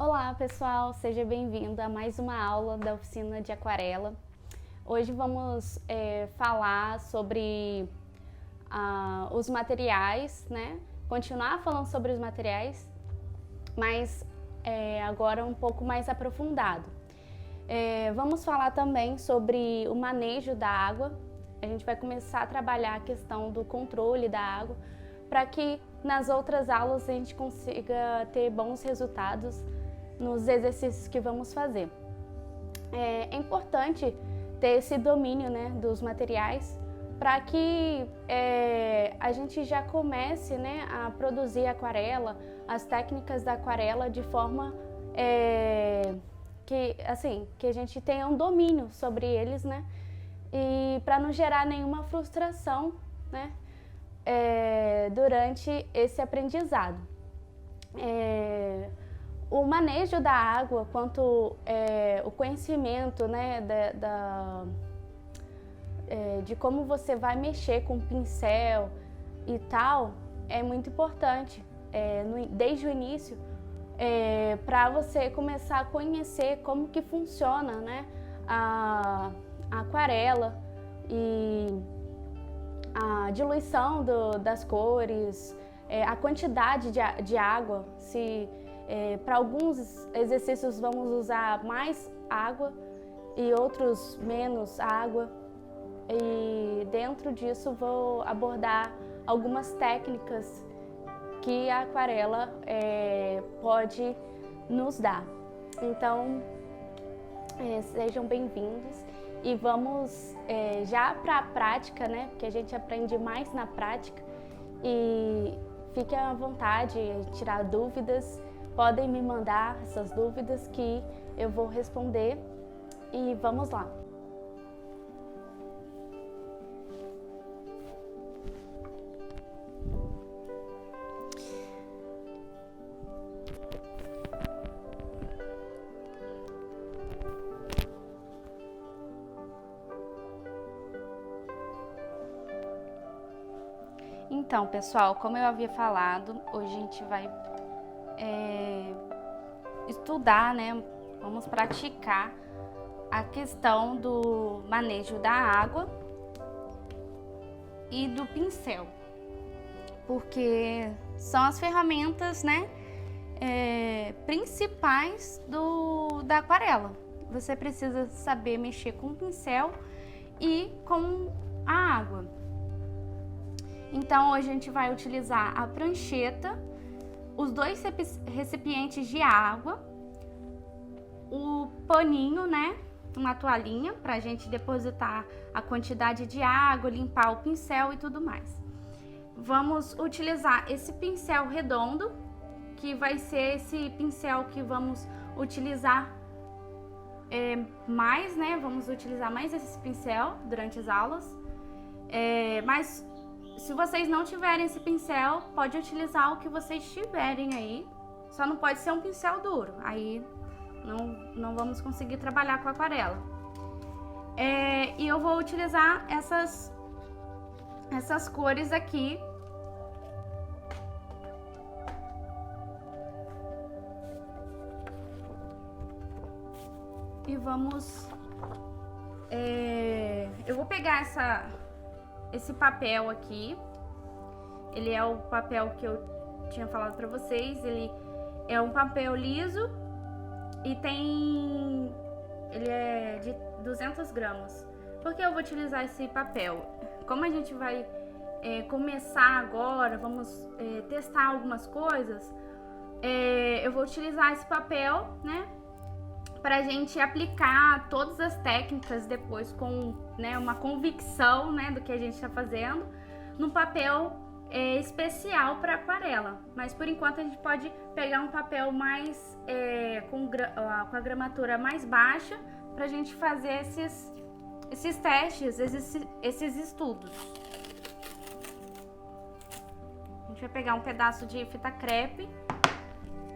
Olá pessoal, seja bem-vindo a mais uma aula da oficina de aquarela. Hoje vamos falar sobre os materiais, né? Continuar falando sobre os materiais, mas agora um pouco mais aprofundado. Vamos falar também sobre o manejo da água. A gente vai começar a trabalhar a questão do controle da água para que nas outras aulas a gente consiga ter bons resultados nos exercícios que vamos fazer. É importante ter esse domínio, né, dos materiais para que a gente já comece, né, a produzir aquarela, as técnicas da aquarela de forma que a gente tenha um domínio sobre eles, né, e para não gerar nenhuma frustração, né, durante esse aprendizado. O manejo da água, quanto o conhecimento, né, de como você vai mexer com o pincel e tal, é muito importante desde o início, para você começar a conhecer como que funciona, né, a aquarela e a diluição das cores, a quantidade de água, se para alguns exercícios vamos usar mais água e outros menos água, e dentro disso vou abordar algumas técnicas que a aquarela pode nos dar. Então, sejam bem-vindos e vamos já para a prática, né? Porque a gente aprende mais na prática, e fiquem à vontade de tirar dúvidas. Podem me mandar essas dúvidas que eu vou responder, e vamos lá. Então, pessoal, como eu havia falado, hoje a gente vai estudar, né? Vamos praticar a questão do manejo da água e do pincel, porque são as ferramentas, né, principais da aquarela. Você precisa saber mexer com o pincel e com a água. Então, hoje a gente vai utilizar a prancheta, os dois recipientes de água, o paninho, né, uma toalhinha para a gente depositar a quantidade de água, limpar o pincel e tudo mais. Vamos utilizar esse pincel redondo, que vai ser esse pincel que vamos utilizar mais, né, vamos utilizar mais esse pincel durante as aulas, mas se vocês não tiverem esse pincel, pode utilizar o que vocês tiverem aí, só não pode ser um pincel duro, aí não vamos conseguir trabalhar com aquarela. E eu vou utilizar essas cores aqui. E vamos... eu vou pegar esse papel aqui, ele é o papel que eu tinha falado para vocês, ele é um papel liso e ele é de 200 gramas. Por que eu vou utilizar esse papel? Como a gente vai começar agora, vamos testar algumas coisas, eu vou utilizar esse papel, né, para a gente aplicar todas as técnicas depois com, né, uma convicção, né, do que a gente está fazendo, no papel especial para aquarela. Mas por enquanto a gente pode pegar um papel mais com a gramatura mais baixa para a gente fazer esses testes, esses estudos. A gente vai pegar um pedaço de fita crepe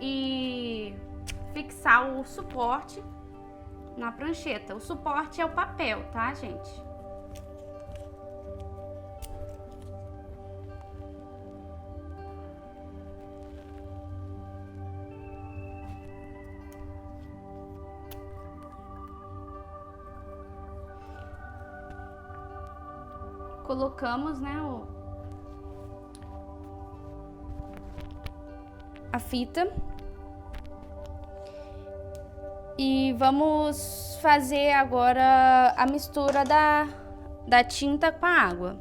e fixar o suporte na prancheta. O suporte é o papel, tá, gente? colocamos, né, a fita. E vamos fazer agora a mistura da tinta com a água.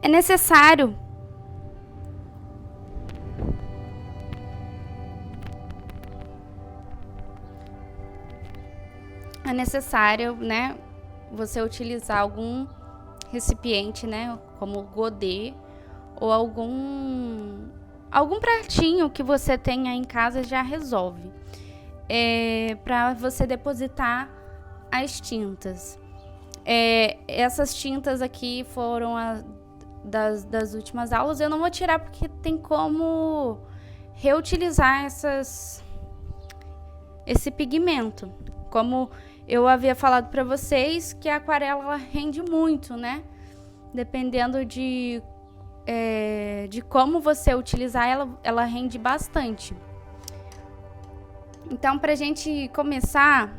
É necessário né, você utilizar algum recipiente, né, como godê ou algum pratinho que você tenha em casa já resolve, para você depositar as tintas. Essas tintas aqui foram das últimas aulas. Eu não vou tirar porque tem como reutilizar esse pigmento. Como eu havia falado para vocês, que a aquarela ela rende muito, né? Dependendo de como você utilizar ela rende bastante. Então, pra gente começar,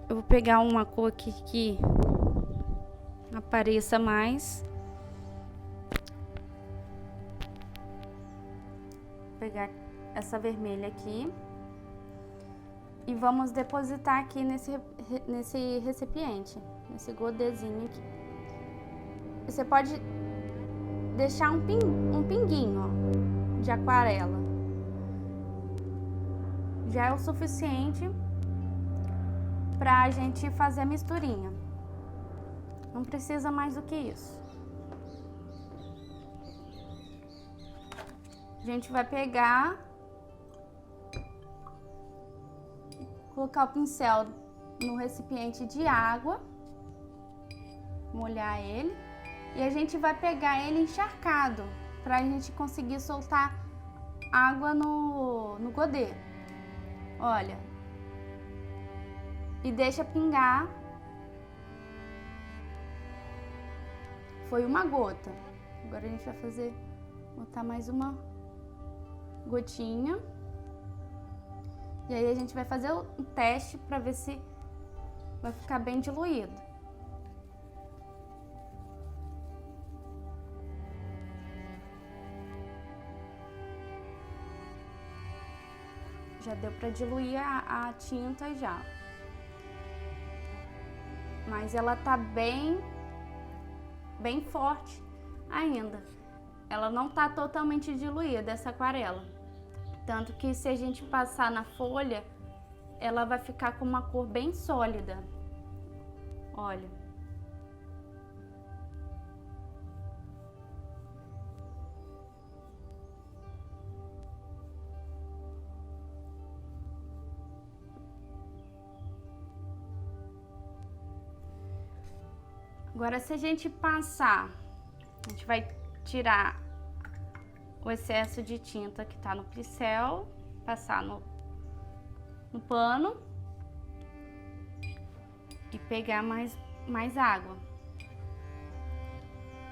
eu vou pegar uma cor aqui que apareça mais. Vou pegar essa vermelha aqui. E vamos depositar aqui nesse recipiente, nesse godêzinho aqui. Você pode deixar um pinguinho, ó, de aquarela. Já é o suficiente pra gente fazer a misturinha. Não precisa mais do que isso. A gente vai pegar, colocar o pincel no recipiente de água, molhar ele, e a gente vai pegar ele encharcado, pra gente conseguir soltar água no godê. Olha. E deixa pingar. Foi uma gota. Agora a gente vai botar mais uma gotinha. E aí a gente vai fazer um teste para ver se vai ficar bem diluído. Já deu para diluir a tinta já. Mas ela tá bem forte ainda. Ela não tá totalmente diluída, essa aquarela. Tanto que se a gente passar na folha, ela vai ficar com uma cor bem sólida. Olha. Agora, se a gente passar, a gente vai tirar o excesso de tinta que tá no pincel, passar no pano e pegar mais água.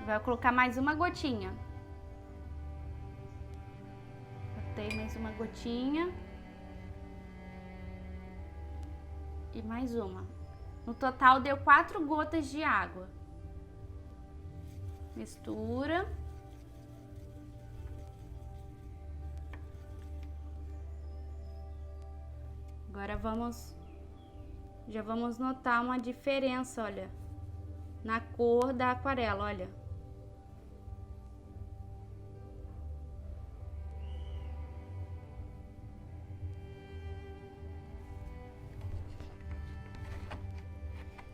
Vai colocar mais uma gotinha. Botei mais uma gotinha e mais uma. No total deu 4 gotas de água. Mistura. Agora já vamos notar uma diferença, olha, na cor da aquarela, olha.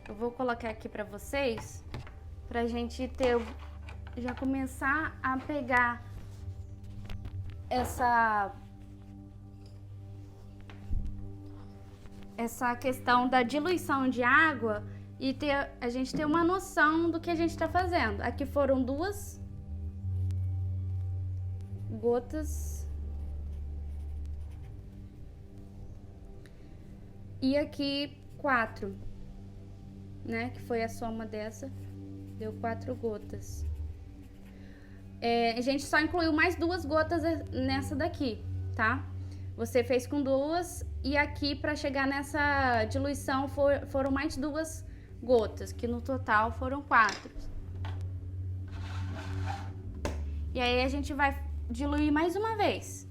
Eu vou colocar aqui pra vocês, pra gente já começar a pegar essa questão da diluição de água e a gente ter uma noção do que a gente está fazendo. Aqui foram 2 gotas e aqui 4. né? Que foi a soma dessa. Deu 4 gotas. A gente só incluiu mais 2 gotas nessa daqui, tá? Você fez com 2 e aqui para chegar nessa diluição foram mais 2 gotas, que no total foram 4. E aí a gente vai diluir mais uma vez.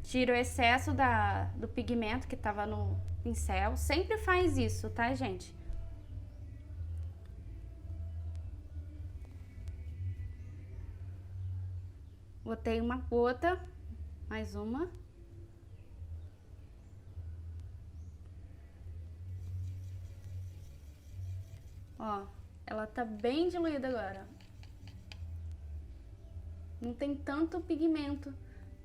Tira o excesso do pigmento que tava no pincel. Sempre faz isso, tá, gente? Botei uma gota, mais uma. Ó, ela tá bem diluída agora. Não tem tanto pigmento.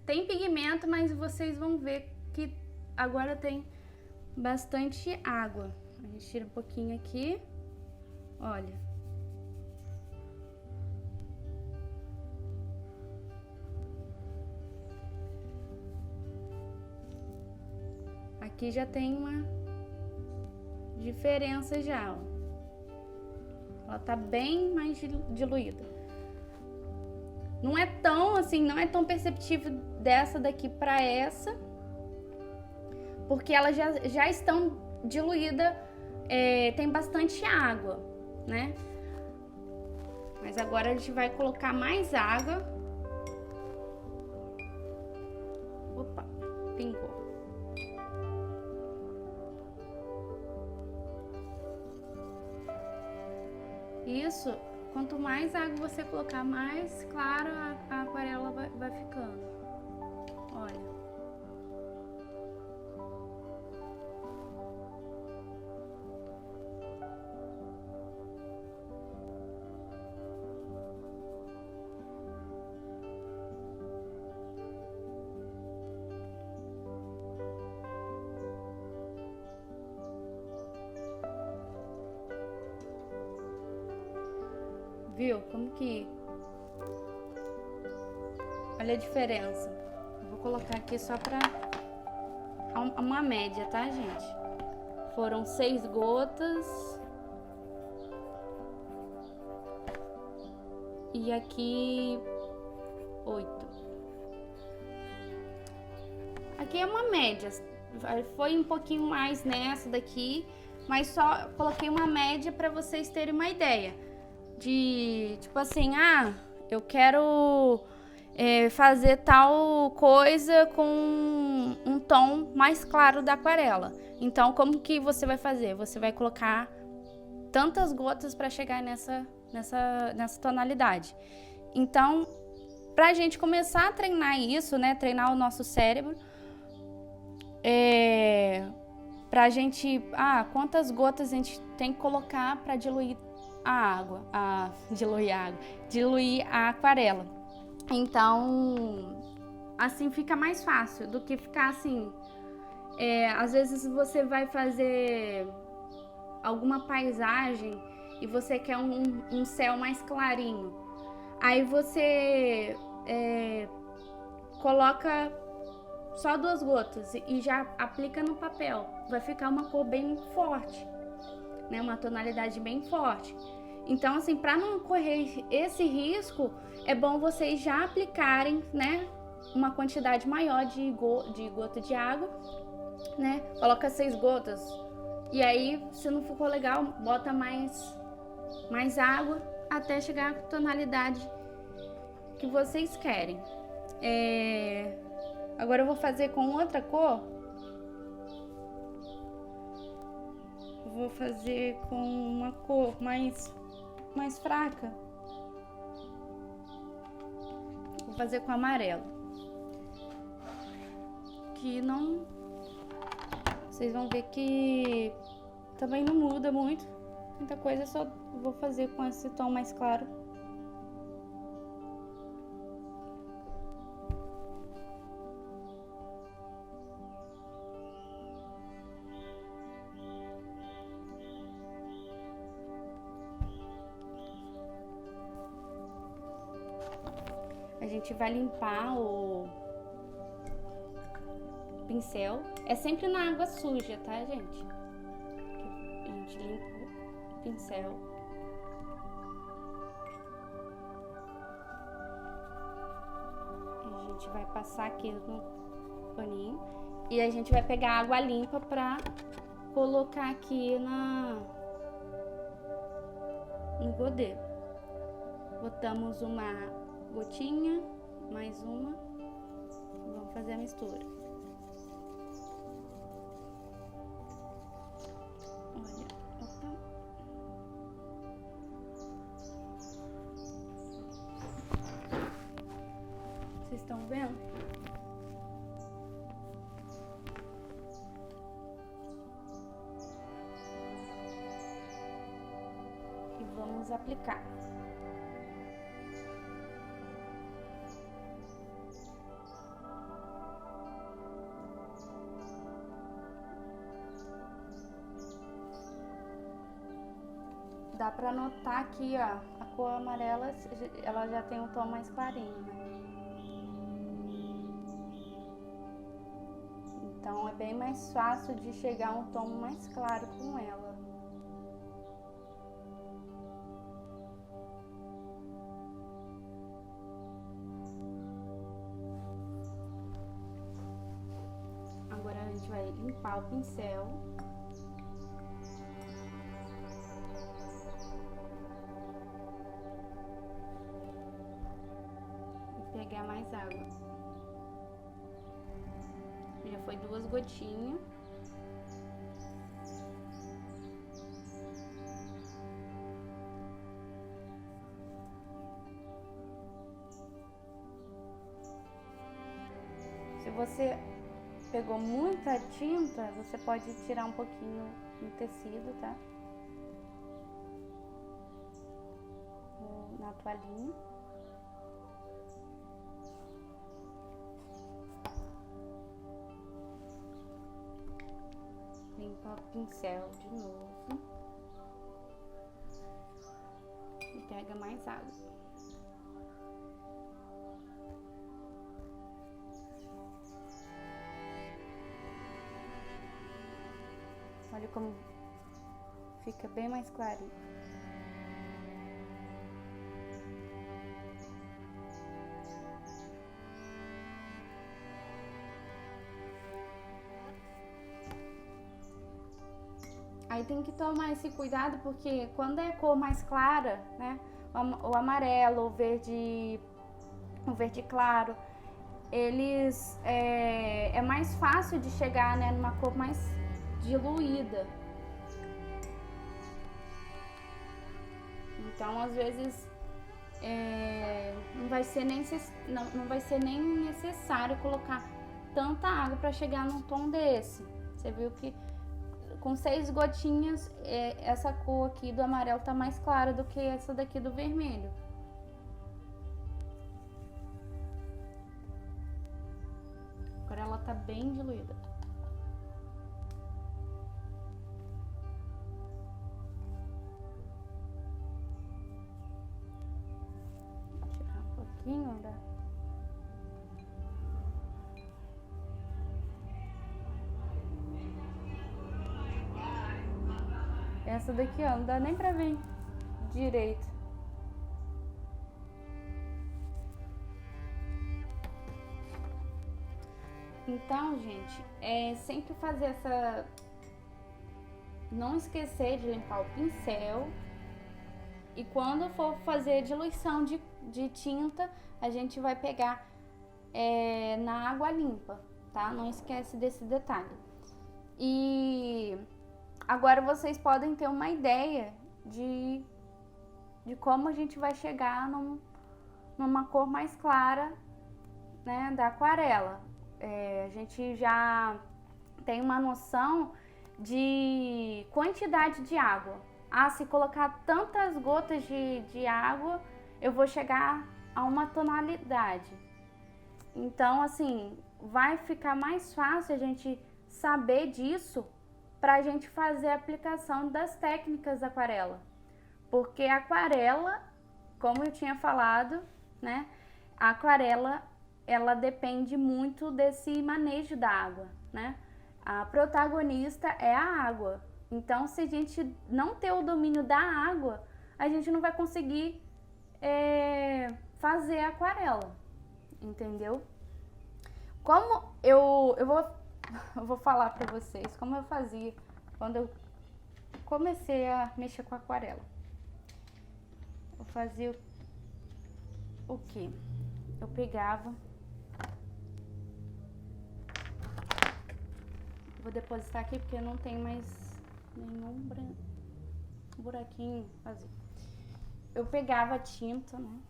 Tem pigmento, mas vocês vão ver que agora tem bastante água. A gente tira um pouquinho aqui. Olha. Aqui já tem uma diferença já, ó. Ela tá bem mais diluída. Não é tão assim, não é tão perceptível dessa daqui para essa, porque elas já estão diluídas, tem bastante água, né? Mas agora a gente vai colocar mais água. Opa, pingou. Isso, quanto mais água você colocar, mais claro a aquarela vai ficando. Olha. Viu? Como que... Olha a diferença. Eu vou colocar aqui só pra uma média, tá, gente? Foram 6 gotas. E aqui 8. Aqui é uma média. Foi um pouquinho mais nessa daqui, mas só coloquei uma média pra vocês terem uma ideia. De tipo assim, eu quero fazer tal coisa com um tom mais claro da aquarela. Então, como que você vai fazer? Você vai colocar tantas gotas para chegar nessa tonalidade. Então, pra gente começar a treinar isso, né? Treinar o nosso cérebro, pra gente, quantas gotas a gente tem que colocar para diluir diluir a aquarela. Então, assim fica mais fácil do que ficar assim. Às vezes você vai fazer alguma paisagem e você quer um céu mais clarinho. Aí você coloca só 2 gotas e já aplica no papel. Vai ficar uma cor bem forte, né? Uma tonalidade bem forte. Então, assim, para não correr esse risco, é bom vocês já aplicarem, né, uma quantidade maior de gota de água, né? Coloca 6 gotas. E aí, se não ficou legal, bota mais água até chegar à tonalidade que vocês querem. Agora eu vou fazer com outra cor. Vou fazer com uma cor mais fraca. Vou fazer com amarelo. Que não... Vocês vão ver que também não muda muito. Muita coisa, só vou fazer com esse tom mais claro. A gente vai limpar o pincel. É sempre na água suja, tá, gente? A gente limpa o pincel. A gente vai passar aqui no paninho. E a gente vai pegar água limpa pra colocar aqui no godê. Botamos uma gotinha, mais uma. Vamos fazer a mistura. Olha, opa. Vocês estão vendo? E vamos aplicar. Dá pra notar aqui, ó, a cor amarela, ela já tem um tom mais clarinho, né? Então é bem mais fácil de chegar a um tom mais claro com ela. Agora a gente vai limpar o pincel. Pegar mais água. Já foi 2 gotinhas. Se você pegou muita tinta, você pode tirar um pouquinho no tecido, tá? Na toalhinha. Limpa o pincel de novo e pega mais água. Olha como fica bem mais clarinho. Aí tem que tomar esse cuidado porque quando é cor mais clara, né, o amarelo, o verde claro, eles é mais fácil de chegar, né, numa cor mais diluída. Então às vezes não vai ser nem necessário colocar tanta água para chegar num tom desse. Você viu que com 6 gotinhas, essa cor aqui do amarelo tá mais clara do que essa daqui do vermelho. Agora ela tá bem diluída. Vou tirar um pouquinho da... Essa daqui, ó, não dá nem pra ver direito. Então, gente, sempre fazer essa... Não esquecer de limpar o pincel. E quando for fazer diluição de tinta, a gente vai pegar na água limpa, tá? Não esquece desse detalhe. E... agora vocês podem ter uma ideia de como a gente vai chegar numa cor mais clara, né, da aquarela. A gente já tem uma noção de quantidade de água. Se colocar tantas gotas de água, eu vou chegar a uma tonalidade. Então, assim, vai ficar mais fácil a gente saber disso para a gente fazer a aplicação das técnicas da aquarela. Porque a aquarela, como eu tinha falado, né, a aquarela, ela depende muito desse manejo da água. né? A protagonista é a água. Então, se a gente não ter o domínio da água, a gente não vai conseguir fazer aquarela, entendeu? Como eu vou falar pra vocês como eu fazia quando eu comecei a mexer com aquarela. Eu fazia o quê? Eu pegava, vou depositar aqui porque não tem mais nenhum buraquinho vazio. Eu pegava a tinta, né?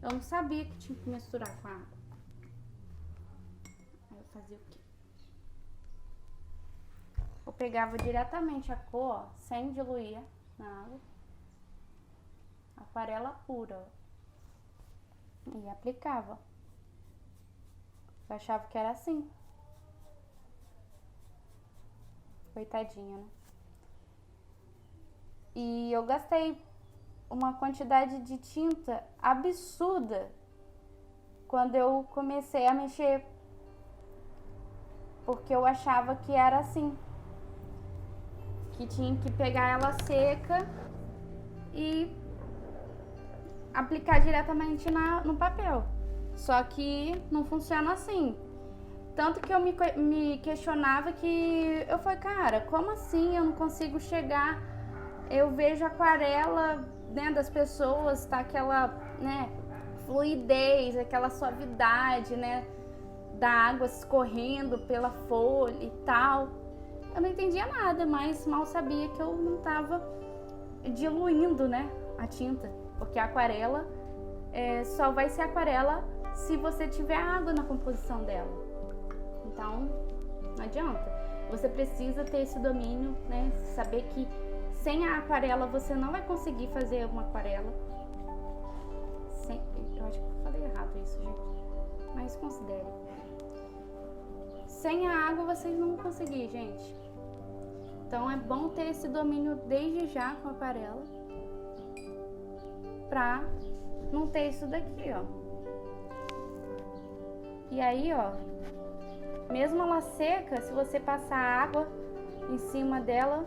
Eu não sabia que tinha que misturar com a água. Aí eu fazia o quê? Eu pegava diretamente a cor, ó, sem diluir na água. Aquarela pura, ó, e aplicava. Eu achava que era assim. Coitadinha, né? E eu gastei uma quantidade de tinta absurda quando eu comecei a mexer, porque eu achava que era assim, que tinha que pegar ela seca e aplicar diretamente no papel. Só que não funciona assim. Tanto que eu me questionava que eu falei, cara, como assim eu não consigo chegar? Eu vejo a aquarela, né, das pessoas, tá aquela, né, fluidez, aquela suavidade, né, da água escorrendo pela folha e tal. Eu não entendia nada, mas mal sabia que eu não tava diluindo, né, a tinta, porque a aquarela só vai ser aquarela se você tiver água na composição dela. Então, não adianta. Você precisa ter esse domínio, né? Saber que sem a aquarela você não vai conseguir fazer uma aquarela. Eu acho que eu falei errado isso, gente. Mas considere. Sem a água vocês não vão conseguir, gente. Então é bom ter esse domínio desde já com a aquarela. Pra não ter isso daqui, ó. E aí, ó. Mesmo ela seca, se você passar água em cima dela,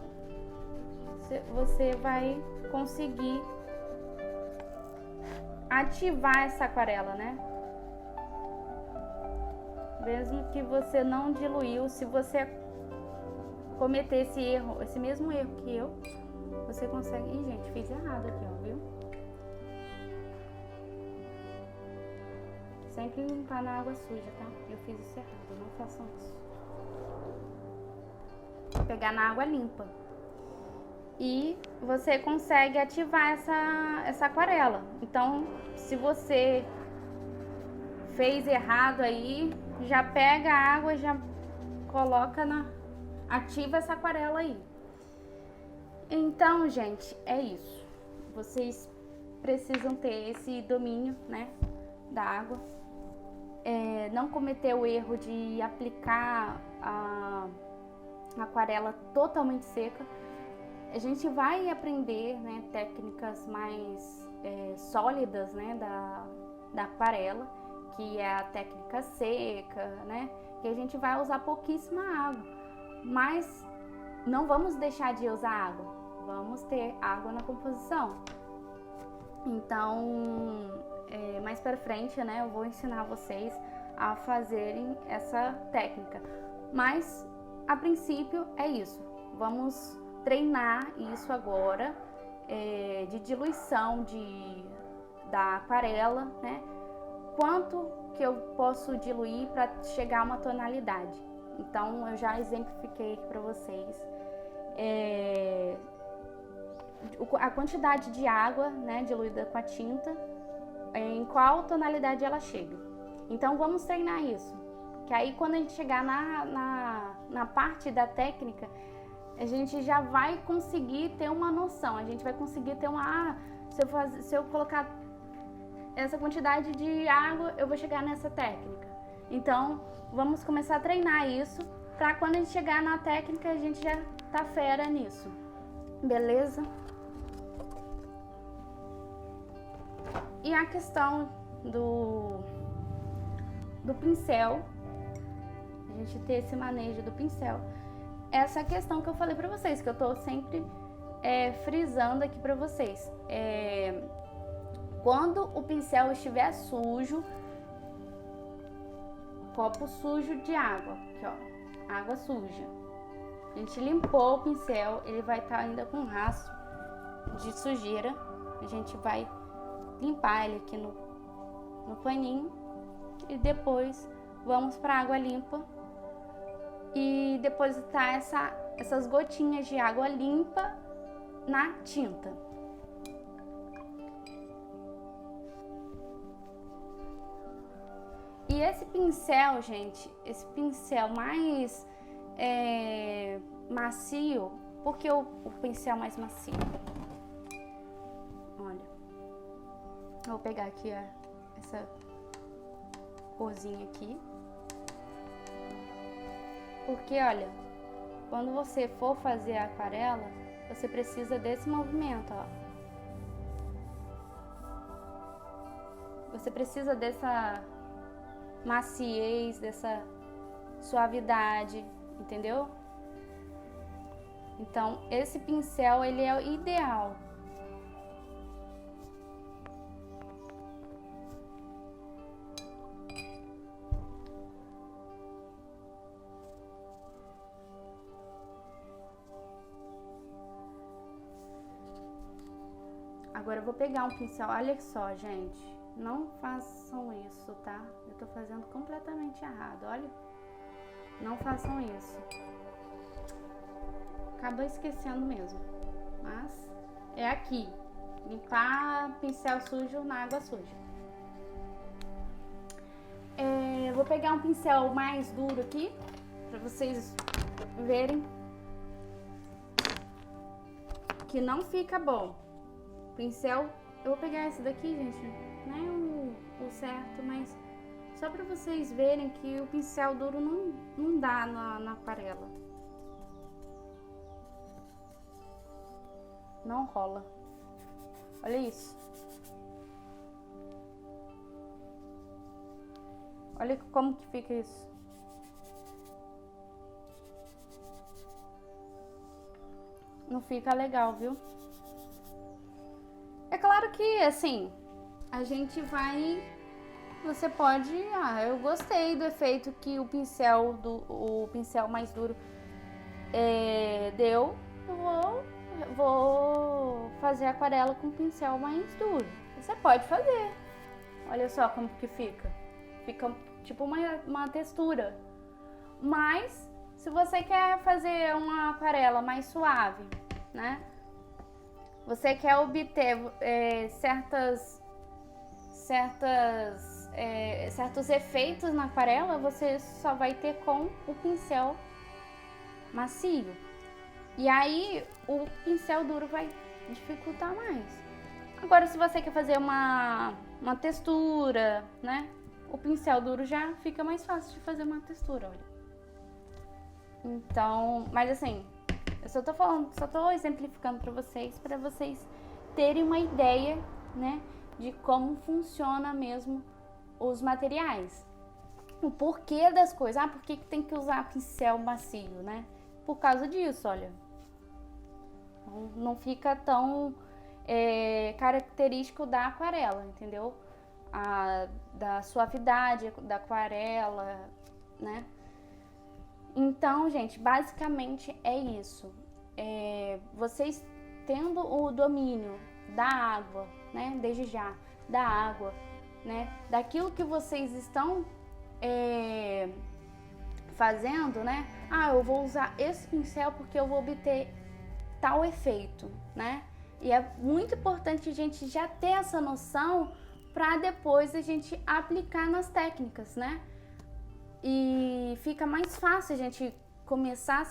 você vai conseguir ativar essa aquarela, né? Mesmo que você não diluiu, se você cometer esse erro, esse mesmo erro que eu, você consegue... Ih, gente, fiz errado aqui, ó, viu? Sempre limpar na água suja, tá? Eu fiz isso errado, não façam isso. Vou pegar na água limpa. E você consegue ativar essa aquarela. Então, se você fez errado aí, já pega a água e já coloca ativa essa aquarela aí. Então, gente, é isso. Vocês precisam ter esse domínio, né, da água. Não cometer o erro de aplicar a aquarela totalmente seca. A gente vai aprender, né, técnicas mais sólidas, né, da aquarela, que é a técnica seca, né, que a gente vai usar pouquíssima água, mas não vamos deixar de usar água, vamos ter água na composição. Então, mais para frente, né, eu vou ensinar vocês a fazerem essa técnica, mas a princípio é isso. Vamos treinar isso agora, de diluição da aquarela, né? Quanto que eu posso diluir para chegar a uma tonalidade. Então, eu já exemplifiquei aqui para vocês a quantidade de água, né, diluída com a tinta, em qual tonalidade ela chega. Então, vamos treinar isso. Que aí, quando a gente chegar na parte da técnica, a gente já vai conseguir ter uma noção. A gente vai conseguir ter se eu colocar essa quantidade de água, eu vou chegar nessa técnica. Então, vamos começar a treinar isso, para quando a gente chegar na técnica, a gente já tá fera nisso. Beleza? E a questão do pincel, a gente ter esse manejo do pincel. Essa questão que eu falei pra vocês, que eu tô sempre frisando aqui pra vocês. Quando o pincel estiver sujo, copo sujo de água, aqui ó, água suja. A gente limpou o pincel, ele vai estar ainda com rastro de sujeira. A gente vai limpar ele aqui no paninho e depois vamos para água limpa e depositar essas gotinhas de água limpa na tinta. E esse pincel, gente, esse pincel mais macio, por que o pincel mais macio? Olha, eu vou pegar aqui essa corzinha aqui. Porque, olha, quando você for fazer a aquarela, você precisa desse movimento, ó. Você precisa dessa maciez, dessa suavidade, entendeu? Então, esse pincel, ele é o ideal. Agora eu vou pegar um pincel, olha só, gente, não façam isso, tá? Eu tô fazendo completamente errado, olha. Não façam isso. Acaba esquecendo mesmo, mas é aqui, limpar pincel sujo na água suja. Eu vou pegar um pincel mais duro aqui, pra vocês verem que não fica bom. Pincel, eu vou pegar esse daqui, gente, não é o certo, mas só pra vocês verem que o pincel duro não dá na aquarela. Não rola. Olha isso. Olha como que fica isso. Não fica legal, viu? É claro que, assim, a gente vai... Você pode... eu gostei do efeito que o pincel mais duro deu. Eu vou fazer aquarela com o pincel mais duro. Você pode fazer. Olha só como que fica. Fica tipo uma textura. Mas, se você quer fazer uma aquarela mais suave, né? Você quer obter certos efeitos na aquarela, você só vai ter com o pincel macio. E aí o pincel duro vai dificultar mais. Agora, se você quer fazer uma textura, né? O pincel duro já fica mais fácil de fazer uma textura, olha. Então, mas assim, eu só tô exemplificando para vocês terem uma ideia, né, de como funciona mesmo os materiais. O porquê das coisas. Por que tem que usar pincel macio, né? Por causa disso, olha. Não fica tão característico da aquarela, entendeu? Da suavidade da aquarela, né? Então, gente, basicamente é isso. Vocês tendo o domínio da água, né? Desde já, da água, né? Daquilo que vocês estão fazendo, né? Eu vou usar esse pincel porque eu vou obter tal efeito, né? E é muito importante a gente já ter essa noção para depois a gente aplicar nas técnicas, né? E fica mais fácil a gente começar a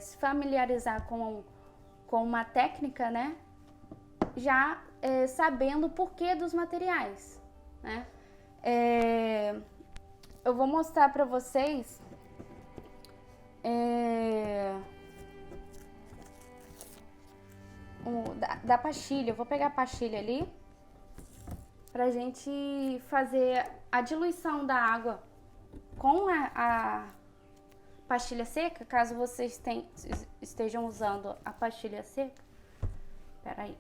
se familiarizar com uma técnica, né? Já sabendo o porquê dos materiais, né? Eu vou mostrar para vocês da pastilha. Eu vou pegar a pastilha ali pra gente fazer a diluição da água com pastilha seca, caso vocês estejam usando a pastilha seca. Peraí.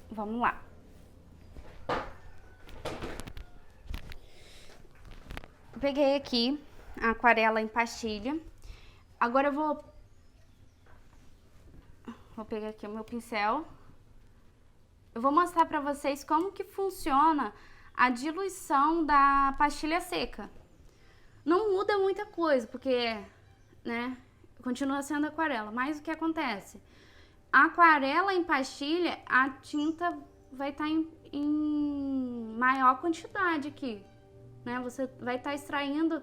Vamos lá. Peguei aqui a aquarela em pastilha. Agora eu vou pegar aqui o meu pincel. Eu vou mostrar pra vocês como que funciona a diluição da pastilha seca. Não muda muita coisa, porque, né, continua sendo aquarela. Mas o que acontece? A aquarela em pastilha, a tinta vai estar em maior quantidade aqui, né? Você vai estar extraindo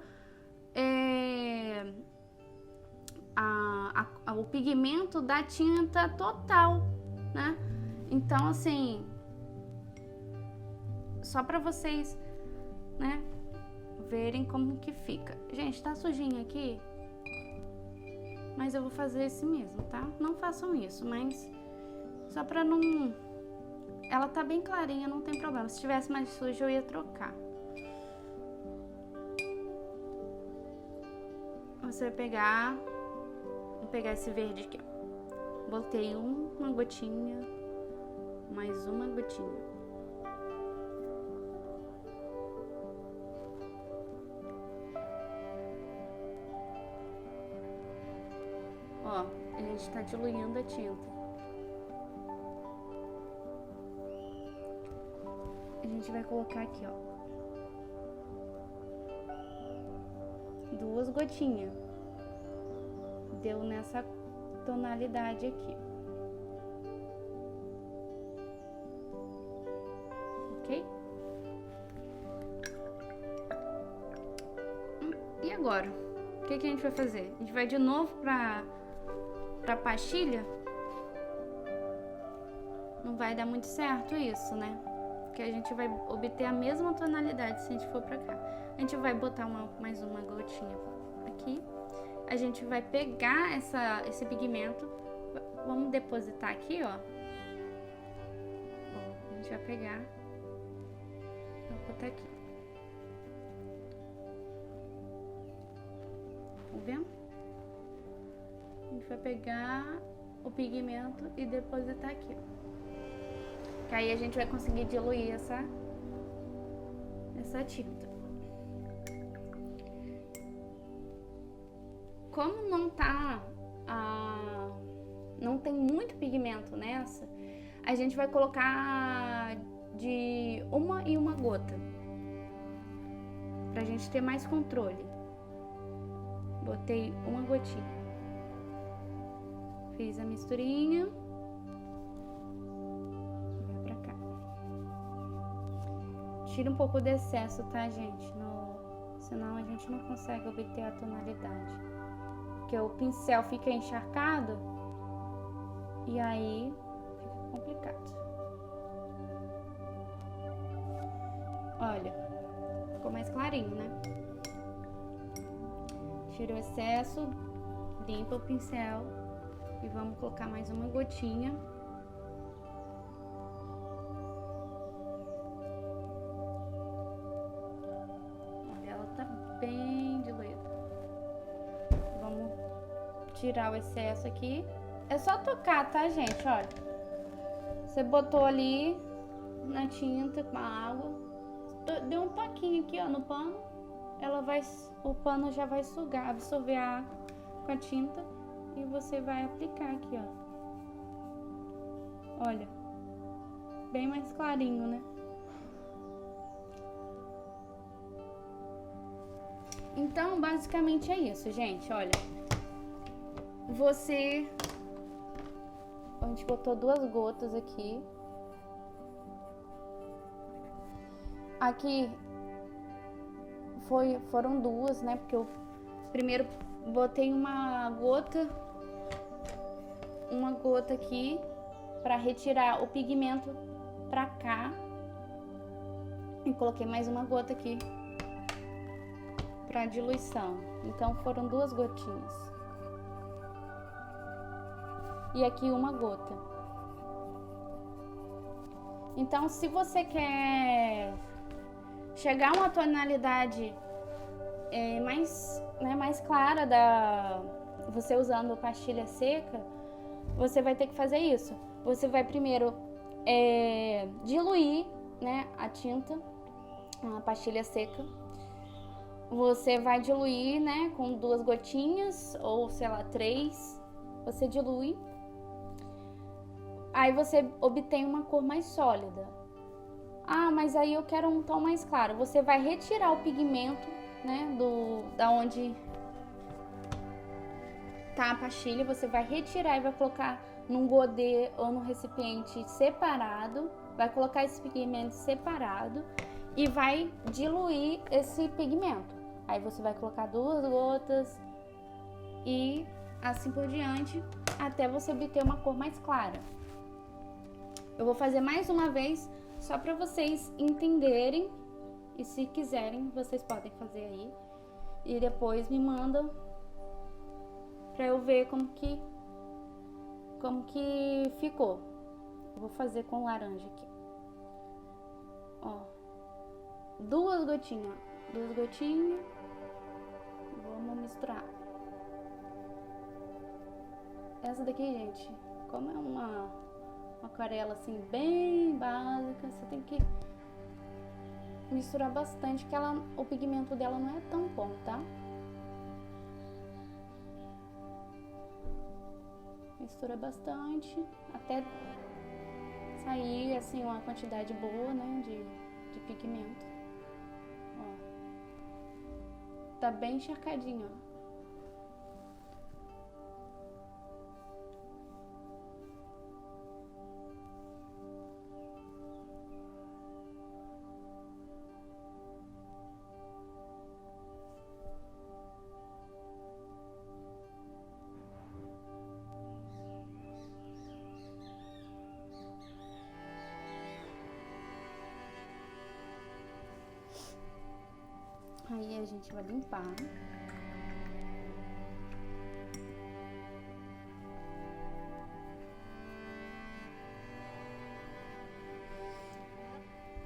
o pigmento da tinta total, né? Então, assim, só para vocês, né, verem como que fica. Gente, tá sujinho aqui, mas eu vou fazer esse mesmo, tá? Não façam isso, mas só pra não... Ela tá bem clarinha, não tem problema. Se tivesse mais sujo, eu ia trocar. Você vai pegar... Vou pegar esse verde aqui, ó. Botei uma gotinha, mais uma gotinha. Ó, a gente tá diluindo a tinta. A gente vai colocar aqui, ó, 2 gotinhas. Deu nessa tonalidade aqui. Ok? E agora? O que a gente vai fazer? A gente vai de novo pra pastilha. Não vai dar muito certo isso, né? Porque a gente vai obter a mesma tonalidade se a gente for pra cá. A gente vai botar mais uma gotinha aqui. A gente vai pegar esse pigmento. Vamos depositar aqui, ó. A gente vai pegar. Vou botar aqui. Tá vendo? A gente vai pegar o pigmento e depositar aqui, ó. Que aí a gente vai conseguir diluir essa tinta. Como não tem muito pigmento nessa, a gente vai colocar de uma em uma gota, pra gente ter mais controle. Botei uma gotinha. Fiz a misturinha. Vai pra cá. Tira um pouco de excesso, tá, gente? Senão a gente não consegue obter a tonalidade. Porque o pincel fica encharcado e aí fica complicado. Olha, ficou mais clarinho, né? Tira o excesso, limpa o pincel e vamos colocar mais uma gotinha. Olha, ela tá bem diluída. Vamos tirar o excesso aqui. É só tocar, tá, gente? Olha, você botou ali na tinta com a água, deu um toquinho aqui, ó, no pano. O pano já vai sugar, absorver a água com a tinta e você vai aplicar aqui, ó. Olha, bem mais clarinho, né? Então, basicamente é isso, gente. Olha, A gente botou 2 gotas aqui. Aqui foram 2, né? Porque eu primeiro botei uma gota aqui para retirar o pigmento pra cá. E coloquei mais uma gota aqui para diluição. Então foram 2 gotinhas. E aqui uma gota. Então, se você quer chegar a uma tonalidade mais clara você usando pastilha seca, você vai ter que fazer isso. Você vai primeiro diluir, né, a tinta, a pastilha seca. Você vai diluir, né, com 2 gotinhas ou sei lá 3. Você dilui. Aí você obtém uma cor mais sólida. Ah, mas aí eu quero um tom mais claro. Você vai retirar o pigmento, né, da onde tá a pastilha. Você vai retirar e vai colocar num godê ou num recipiente separado. Vai colocar esse pigmento separado e vai diluir esse pigmento. Aí você vai colocar 2 gotas e assim por diante, até você obter uma cor mais clara. Eu vou fazer mais uma vez, só para vocês entenderem, e se quiserem, vocês podem fazer aí. E depois me mandam para eu ver como que ficou. Eu vou fazer com laranja aqui. Ó, 2 gotinhas, 2 gotinhas. Vamos misturar. Essa daqui, gente, como é uma aquarela assim bem básica, você tem que misturar bastante, que o pigmento dela não é tão bom, tá? Mistura bastante até sair assim uma quantidade boa, né, de pigmento. Ó, tá bem encharcadinho, ó. Aí a gente vai limpar.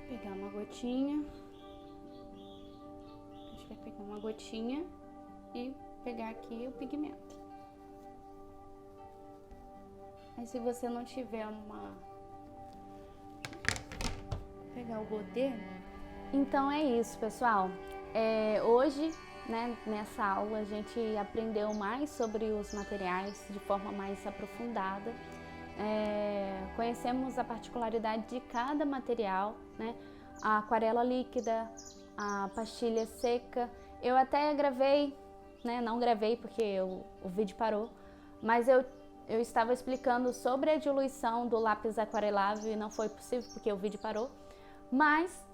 Pegar uma gotinha. A gente vai pegar uma gotinha e pegar aqui o pigmento. Aí se você não tiver pegar o godê. Então é isso, pessoal. Hoje, né, nessa aula, a gente aprendeu mais sobre os materiais de forma mais aprofundada. Conhecemos a particularidade de cada material, né? A aquarela líquida, a pastilha seca. Eu até gravei, né? Não gravei porque o vídeo parou, mas eu estava explicando sobre a diluição do lápis aquarelável e não foi possível porque o vídeo parou. Mas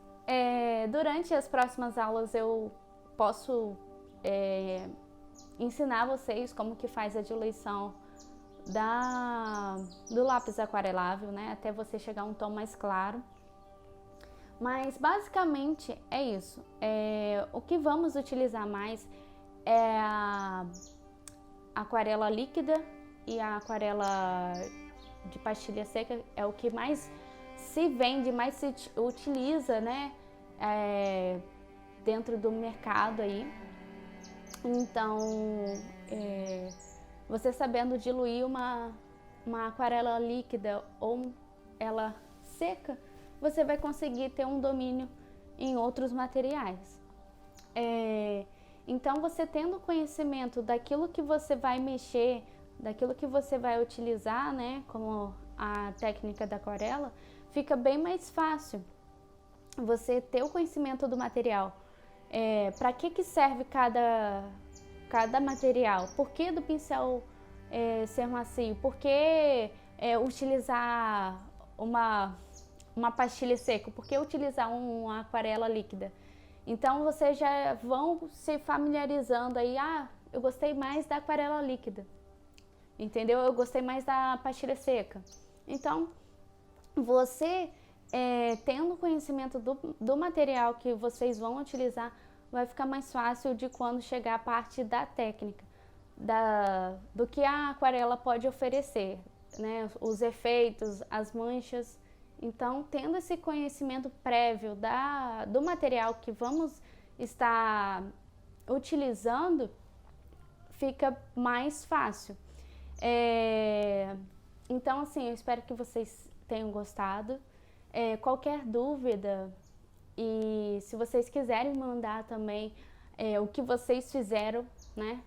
durante as próximas aulas eu posso ensinar vocês como que faz a diluição do lápis aquarelável, né, até você chegar a um tom mais claro. Mas basicamente é isso. O que vamos utilizar mais é a aquarela líquida e a aquarela de pastilha seca, é o que mais se vende, mais se utiliza, né, dentro do mercado aí. Então, você sabendo diluir uma aquarela líquida ou ela seca, você vai conseguir ter um domínio em outros materiais. Então, você tendo conhecimento daquilo que você vai mexer, daquilo que você vai utilizar, né, como a técnica da aquarela, fica bem mais fácil você ter o conhecimento do material. Para que serve cada material? Por que do pincel ser macio? Por que utilizar uma pastilha seca? Por que utilizar uma aquarela líquida? Então vocês já vão se familiarizando aí, eu gostei mais da aquarela líquida, entendeu? Eu gostei mais da pastilha seca. Então, você tendo conhecimento do material que vocês vão utilizar, vai ficar mais fácil de quando chegar a parte da técnica, do que a aquarela pode oferecer, né? Os efeitos, as manchas. Então, tendo esse conhecimento prévio do material que vamos estar utilizando, fica mais fácil. Então, assim, eu espero que vocês tenham gostado. Qualquer dúvida, e se vocês quiserem mandar também o que vocês fizeram, né,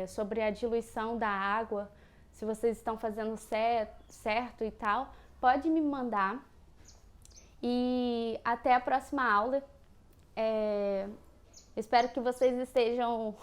sobre a diluição da água, se vocês estão fazendo certo e tal, pode me mandar. E até a próxima aula. Espero que vocês estejam